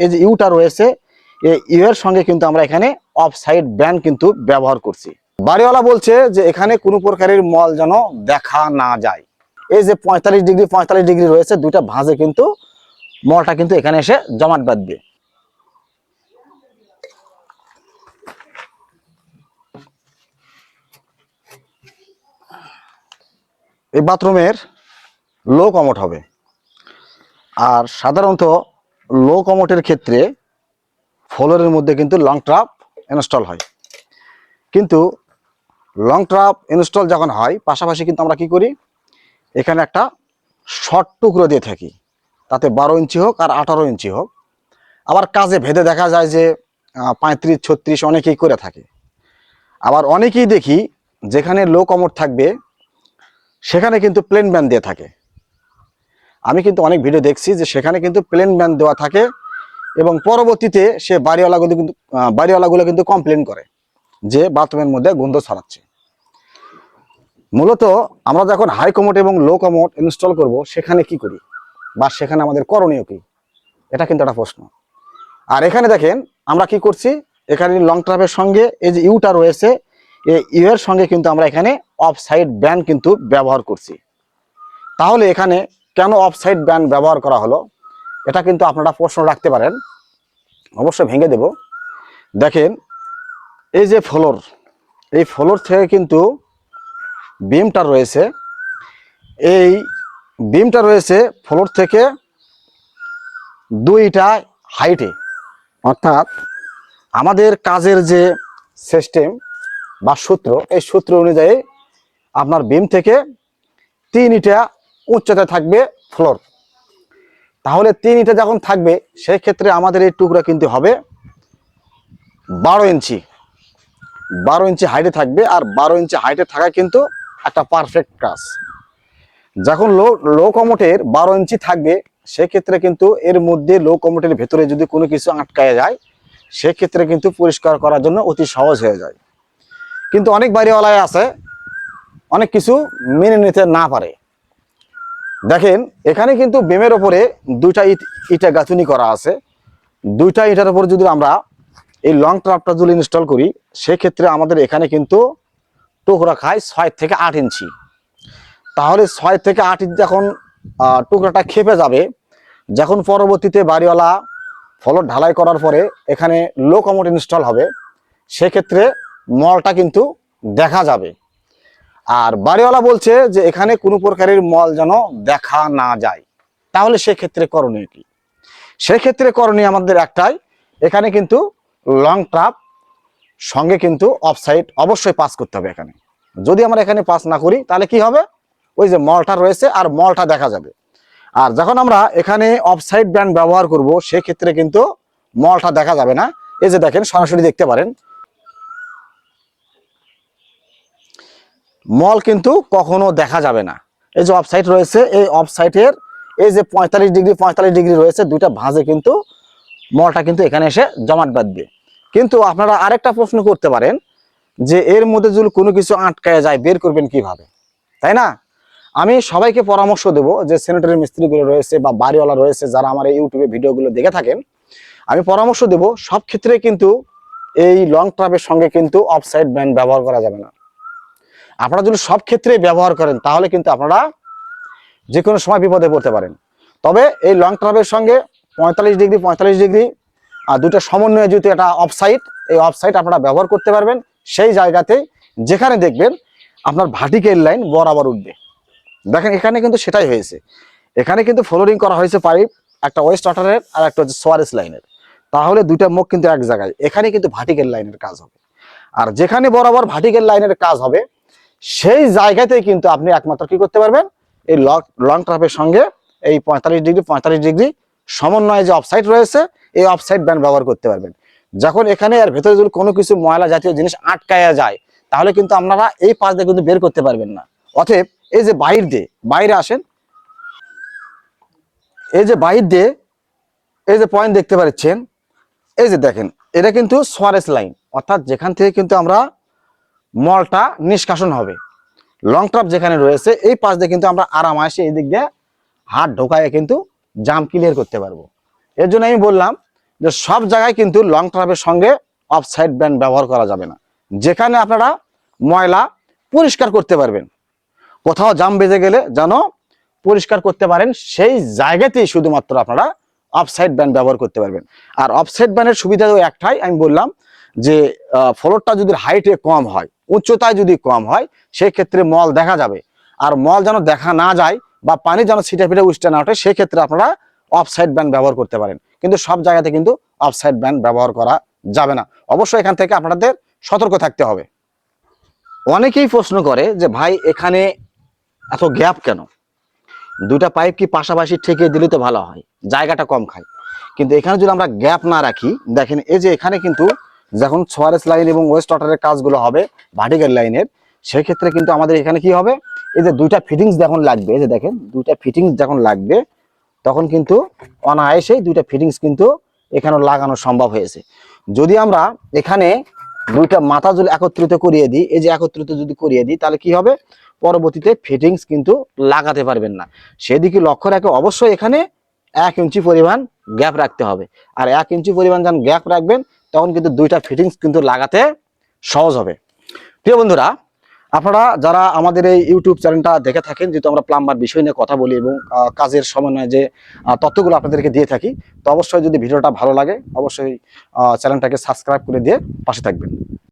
এই যে ইউটা রয়েছে, এই ইউ এর সঙ্গে কিন্তু আমরা এখানে অফ সাইড ব্যান্ড কিন্তু ব্যবহার করছি। বাড়িওয়ালা বলছে যে এখানে কোনো প্রকারের মল যেন দেখা না যায়। এই যে 45 ডিগ্রি রয়েছে, দুইটা ভাঁজে কিন্তু মলটা কিন্তু এখানে এসে জমাট বাঁধবে। এই বাথরুমের লো কমোড হবে, আর সাধারণত লো কমোডের ক্ষেত্রে ফ্লোরের মধ্যে কিন্তু লং ট্রাপ ইনস্টল হয়। কিন্তু লং ট্রাপ ইনস্টল যখন হয়, পাশাপাশি কিন্তু আমরা কি করি, এখানে একটা শর্ট টুকরো দিয়ে থাকি, তাতে 12 ইঞ্চি হোক আর 18 ইঞ্চি হোক। আবার কাজে ভেদে দেখা যায় যে 35, 36 অনেকেই করে থাকে। আবার অনেকেই দেখি যেখানে লো কমোড থাকবে সেখানে কিন্তু প্লেন ব্যান্ড দিয়ে থাকে। আমি কিন্তু অনেক ভিডিও দেখছি যে সেখানে কিন্তু প্লেন ব্যান্ড দেওয়া থাকে, এবং পরবর্তীতে সে বাড়িওয়ালাগুলো কিন্তু কমপ্লেন করে যে বাথরুমের মধ্যে গন্ধ ছড়াচ্ছে। মূলত আমরা যখন হাই কমোড এবং লো কমোড ইনস্টল করব, সেখানে কি করি বা সেখানে আমাদের করণীয় কি, এটা কিন্তু একটা প্রশ্ন। আর এখানে দেখেন আমরা কি করছি, এখানে লং ট্রাপের সঙ্গে এই যে ইউটা রয়েছে, এই ইউ এর সঙ্গে কিন্তু আমরা এখানে অফ সাইড ব্যান্ড কিন্তু ব্যবহার করছি। তাহলে এখানে কেন অফ সাইড ব্যান্ড ব্যবহার করা হলো, এটা কিন্তু আপনারা প্রশ্ন রাখতে পারেন। অবশ্যই ভেঙে দেব। দেখেন এই যে ফ্লোর, এই ফ্লোর থেকে কিন্তু বিমটা রয়েছে, এই বিমটা রয়েছে ফ্লোর থেকে 2টা হাইটে। অর্থাৎ আমাদের কাজের যে সিস্টেম বা সূত্র, এই সূত্র অনুযায়ী আপনার বিম থেকে 3 ইটা উচ্চতায় থাকবে ফ্লোর। তাহলে 3 ইটা যখন থাকবে, সেই ক্ষেত্রে আমাদের এই টুকরা কিন্তু হবে 12 ইঞ্চি। 12 ইঞ্চি হাইটে থাকবে, আর 12 ইঞ্চি হাইটে থাকা কিন্তু একটা পারফেক্ট কাজ। যখন লো কমোটের 12 ইঞ্চি থাকবে, সেক্ষেত্রে কিন্তু এর মধ্যে লো কমোটের ভেতরে যদি কোনো কিছু আটকায় যায়, সেক্ষেত্রে কিন্তু পরিষ্কার করার জন্য অতি সহজ হয়ে যায়। কিন্তু অনেক বাড়িওয়ালাই আছে অনেক কিছু মেনে নিতে না পারে। দেখেন এখানে কিন্তু বিমের ওপরে 2টা ইটা গাঁথুনি করা আছে। 2টা ইটার উপর যদি আমরা এই লং ট্রাপটা যদি ইনস্টল করি, সেক্ষেত্রে আমাদের এখানে কিন্তু টুকরা খায় 6 থেকে 8 ইঞ্চি। তাহলে 6 থেকে 8 ইঞ্চি যখন টুকরাটা খেপে যাবে, যখন পরবর্তীতে বাড়িওয়ালা ফ্লোর ঢালাই করার পরে এখানে লো কমোড ইনস্টল হবে, সেক্ষেত্রে মলটা কিন্তু দেখা যাবে। আর বাড়িওয়ালা বলছে যে এখানে কোনো প্রকারের মল যেন দেখা না যায়। তাহলে সেক্ষেত্রে করণীয় কি? সেক্ষেত্রে করণীয় আমাদের একটাই, এখানে কিন্তু লং ট্রাপ সঙ্গে কিন্তু অফসাইড অবশ্যই পাস করতে হবে। এখানে যদি আমরা এখানে পাস না করি, তাহলে কি হবে, ওই যে মলটা রয়েছে আর মলটা দেখা যাবে। আর যখন আমরা এখানে অফসাইড ব্যান্ড ব্যবহার করব, সেক্ষেত্রে কিন্তু মলটা দেখা যাবে না। এই যে দেখেন সরাসরি দেখতে পারেন, মল কিন্তু কখনো দেখা যাবে না। এই যে অফসাইড রয়েছে, এই অফসাইডের এই যে 45 ডিগ্রি রয়েছে, 2টা ভাঁজে কিন্তু মলটা কিন্তু এখানে এসে জমাট বাঁধবে। কিন্তু আপনারা আরেকটা প্রশ্ন করতে পারেন যে এর মধ্যে যদি কোনো কিছু আটকায় যায়, বের করবেন কিভাবে, তাই না? আমি সবাইকে পরামর্শ দেব যে স্যানিটারি মিস্ত্রিগুলো রয়েছে বা বাড়িওয়ালা রয়েছে, যারা আমার এই ইউটিউবে ভিডিওগুলো দেখে থাকেন, আমি পরামর্শ দেব সব ক্ষেত্রে কিন্তু এই লং ট্রাপের সঙ্গে কিন্তু অফসাইড ব্যান্ড ব্যবহার করা যাবে না। আপনারা যদি সব ক্ষেত্রে ব্যবহার করেন, তাহলে কিন্তু আপনারা যে কোনো সময় বিপদে পড়তে পারেন। তবে এই লং ট্রাপের সঙ্গে 45 ডিগ্রি আর 2টা সমন্বয়ে যদি এটা অফসাইড, এই অফসাইড আপনারা ব্যবহার করতে পারবেন সেই জায়গাতে যেখানে দেখবেন আপনার ভার্টিক্যাল লাইন বরাবর উঠবে। দেখেন এখানে কিন্তু সেটাই হয়েছে। এখানে কিন্তু ফ্লোরিং করা হয়েছে পাইপ, একটা ওয়েস্ট ওয়াটারের আর একটা হচ্ছে সোয়ারেজ লাইনের। তাহলে 2টা মুখ কিন্তু এক জায়গায়, এখানে কিন্তু ভার্টিক্যাল লাইনের কাজ হবে। আর যেখানে বরাবর ভার্টিক্যাল লাইনের কাজ হবে, সেই জায়গাতেই কিন্তু আপনি একমাত্র কি করতে পারবেন, এই লং ট্রাপের সঙ্গে এই 45 ডিগ্রি সমন্বয়ে যে অফসাইড রয়েছে, এই অফসাইড ব্যান্ড ব্যবহার করতে পারবেন। যখন এখানে আর ভেতরে যদি কোনো কিছু ময়লা জাতীয় জিনিস আটকায়া যায়, তাহলে কিন্তু আপনারা এই পাশ দিয়ে কিন্তু বের করতে পারবেন না। অতএব এই যে বাইরে আসেন, এই যে বাইর দিয়ে এই যে পয়েন্ট দেখতে পাচ্ছেন, এই যে দেখেন এটা কিন্তু সোয়ারেজ লাইন, অর্থাৎ যেখান থেকে কিন্তু আমরা মলটা নিষ্কাশন হবে। লং ট্রাপ যেখানে রয়েছে, এই পাশ দিয়ে কিন্তু আমরা আরামাসে এই দিক দিয়ে হাত ঢোকায় কিন্তু জাম ক্লিয়ার করতে পারবো। এর জন্য আমি বললাম যে সব জায়গায় কিন্তু লং ট্রাভের সঙ্গে অফসাইড ব্যান্ড ব্যবহার করা যাবে না। যেখানে আপনারা ময়লা পরিষ্কার করতে পারবেন, কোথাও জাম বেজে গেলে যেন পরিষ্কার করতে পারেন, সেই জায়গাতেই শুধুমাত্র আপনারা অফসাইড ব্যান্ড ব্যবহার করতে পারবেন। আর অফসাইড ব্যান্ডের সুবিধা একটাই, আমি বললাম যে ফ্লোরটা যদি হাইটে কম হয়, উচ্চতায় যদি কম হয়, সেই ক্ষেত্রে মল দেখা যাবে। আর মল যেন দেখা না যায় বা পানি যেন ছিটে ফিটে উঠতে না ওঠে, সেক্ষেত্রে আপনারা অফসাইড ব্যান্ড ব্যবহার করতে পারেন। কিন্তু সব জায়গাতে কিন্তু অফসাইড ব্যান্ড ব্যবহার করা যাবে না। অবশ্যই এখান থেকে আপনাদের সতর্ক থাকতে হবে। অনেকেই প্রশ্ন করে যে ভাই এখানে এত গ্যাপ কেন, দুটা পাইপ কি পাশাপাশি ঠেকে দিলে তো ভালো হয়, জায়গাটা কম খায়। কিন্তু এখানে যদি আমরা গ্যাপ না রাখি, দেখেন এই যে এখানে কিন্তু যখন সোয়ারেজ লাইন এবং ওয়েস্ট ওয়াটারের কাজগুলো হবে ভার্টিক্যাল লাইনের, সেক্ষেত্রে কিন্তু আমাদের এখানে কি হবে, এই যে দুইটা ফিটিংস যখন লাগবে, এই যে দেখেন দুইটা ফিটিংস যখন লাগবে, তখন কিন্তু অনায়াসেই দুইটা ফিটিংস কিন্তু এখানে লাগানো সম্ভব হয়েছে। যদি আমরা এখানে দুইটা মাথা যদি একত্রিত করিয়ে দিই, এই যে একত্রিত যদি করিয়ে দিই, তাহলে কি হবে, পরবর্তীতে ফিটিংস কিন্তু লাগাতে পারবেন না। সেদিকে লক্ষ্য রেখে অবশ্যই এখানে 1 ইঞ্চি পরিমাণ গ্যাপ রাখতে হবে। আর 1 ইঞ্চি পরিমাণ যখন গ্যাপ রাখবেন, তখন কিন্তু দুইটা ফিটিংস কিন্তু লাগাতে সহজ হবে। প্রিয় বন্ধুরা, আপনারা যারা আমাদের এই ইউটিউব চ্যানেলটা দেখে থাকেন, যেহেতু আমরা প্লাম্বার বিষয় নিয়ে কথা বলি এবং কাজের সমন্বয়ে যে তথ্যগুলো আপনাদেরকে দিয়ে থাকি, তো অবশ্যই যদি ভিডিওটা ভালো লাগে, অবশ্যই চ্যানেলটাকে সাবস্ক্রাইব করে দিয়ে পাশে থাকবেন।